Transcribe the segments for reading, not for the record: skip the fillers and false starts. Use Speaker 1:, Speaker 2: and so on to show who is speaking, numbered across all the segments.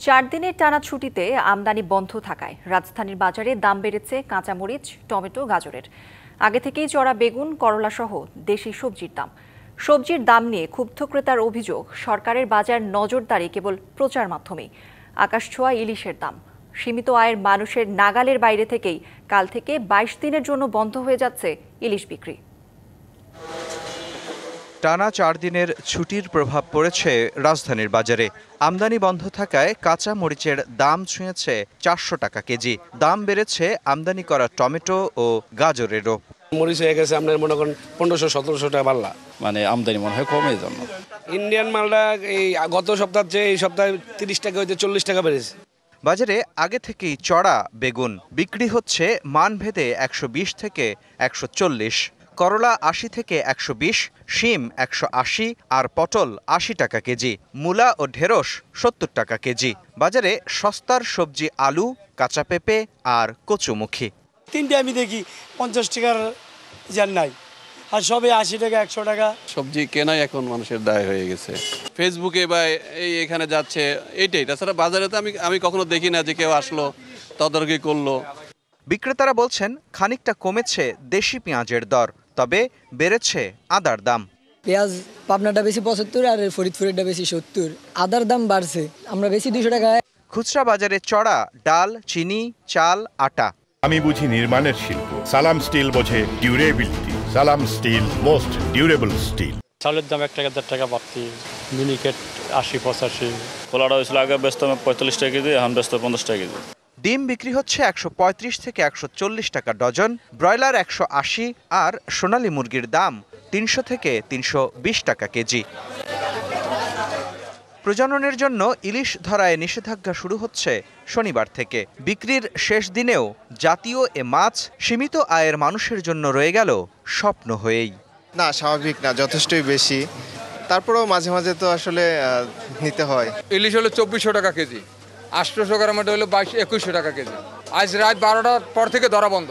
Speaker 1: 4 দিনের টানা ছুটিতে আমদানি বন্ধ থাকায় রাজধানীর বাজারে দাম বেড়েছে কাঁচামরিচ, টমেটো, গাজরের। আগে থেকেই চড়া বেগুন, করলা সহ দেশি সবজির দাম। সবজির দাম নিয়ে ক্ষুব্ধ ক্রেতার অভিযোগ, সরকারের বাজার নজরদারি কেবল প্রচার মাধ্যমেই। আকাশছোঁয়া ইলিশের দাম। সীমিত আয়ের মানুষের নাগালের বাইরে থেকেই কাল থেকে 22 দিনের জন্য বন্ধ হয়ে যাচ্ছে ইলিশ বিক্রি।
Speaker 2: টানা 4 দিনের ছুটির প্রভাব পড়েছে রাজধানীর বাজারে। আমদানি বন্ধ থাকায় কাঁচা মরিচের দাম ছুঁয়েছে 400 টাকা কেজি। দাম বেড়েছে আমদানি করা টমেটো ও গাজরেরও।
Speaker 3: মরিচ হয়ে গেছে আপনার মনে করেন 1500-1700 টাকা পাল্লা।
Speaker 4: মানে আমদানি মনে হয় কমে জন্য
Speaker 3: ইন্ডিয়ান মালটা এই গত সপ্তাহের চেয়ে এই সপ্তাহে 30 টাকা হইতে 40 টাকা বেড়েছে।
Speaker 2: বাজারে আগে থেকেই চড়া বেগুন বিক্রি হচ্ছে মানভেদে 120 থেকে 140, করলা 80 থেকে 120, শিম 180 আর পটল 80 টাকা কেজি, মূলা ও ঢেঁড়স 70 টাকা কেজি। বাজারে সস্তার সবজি আলু, কাঁচা পেঁপে আর কচুমুখী।
Speaker 5: তিনটে আমি দেখি 50 টাকার যার নাই, আর সবে 80 টাকা 100 টাকা।
Speaker 4: সবজি কেনাই এখন মানুষের দায় হয়ে গেছে। ফেসবুকে বা এখানে যাচ্ছে এইটাই। তাছাড়া বাজারে তো আমি কখনো দেখি না যে কেউ আসলো তদারকি করলো।
Speaker 2: বিক্রেতারা বলছেন খানিকটা কমেছে দেশি পেঁয়াজের দর, তবে বেড়েছে আদার দাম।
Speaker 6: পেঁয়াজ পাবনাটা বেশি 75 আর ফরিদপুরেরটা বেশি 70। আদার দাম বাড়ছে, আমরা বেশি 200 টাকা।
Speaker 2: খুচরা বাজারে চড়া ডাল, চিনি, চাল, আটা।
Speaker 7: আমি বুঝি নির্মাণের শিল্প, সালাম স্টিল বোঝে ডিউরেবিলিটি। সালাম স্টিল, মোস্ট ডিউরেবল স্টিল।
Speaker 5: চালের দাম 1 টাকা 1.5 টাকা বাড়তি, মিনিকেট 80-85।
Speaker 8: খোলাটা হয়েছিল আগে ব্যস্ত 45 টাকা কেজি, এখন ব্যস্ত 50 টাকা কেজি।
Speaker 2: ডিম বিক্রি হচ্ছে 135 থেকে 140 টাকা ডজন, ব্রয়লার 180 আর সোনালী মুরগির দাম 300 থেকে 320 টাকা কেজি। প্রজননের জন্য ইলিশ ধরায় নিষেধাজ্ঞা শুরু হচ্ছে শনিবার থেকে। বিক্রির শেষ দিনেও জাতীয় এ মাছ সীমিত আয়ের মানুষের জন্য রয়ে গেল স্বপ্ন হয়েই।
Speaker 9: না, স্বাভাবিক না, যথেষ্টই বেশি। তারপরেও মাঝে মাঝে তো আসলে নিতে হয়।
Speaker 10: ইলিশ হলো 2400 টাকা কেজি, 800 গ্রাম হলো 2100 টাকা কেজি। আজ রাত 12টার পর থেকে ধরা বন্ধ।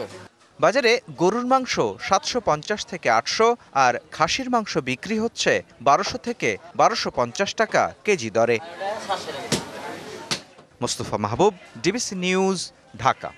Speaker 2: বাজারে গরুর মাংস 750 থেকে 800 আর খাসির মাংস বিক্রি হচ্ছে 1200 থেকে 1250 টাকা কেজি দরে। মোস্তফা মাহবুব, ডিবিসি নিউজ, ঢাকা।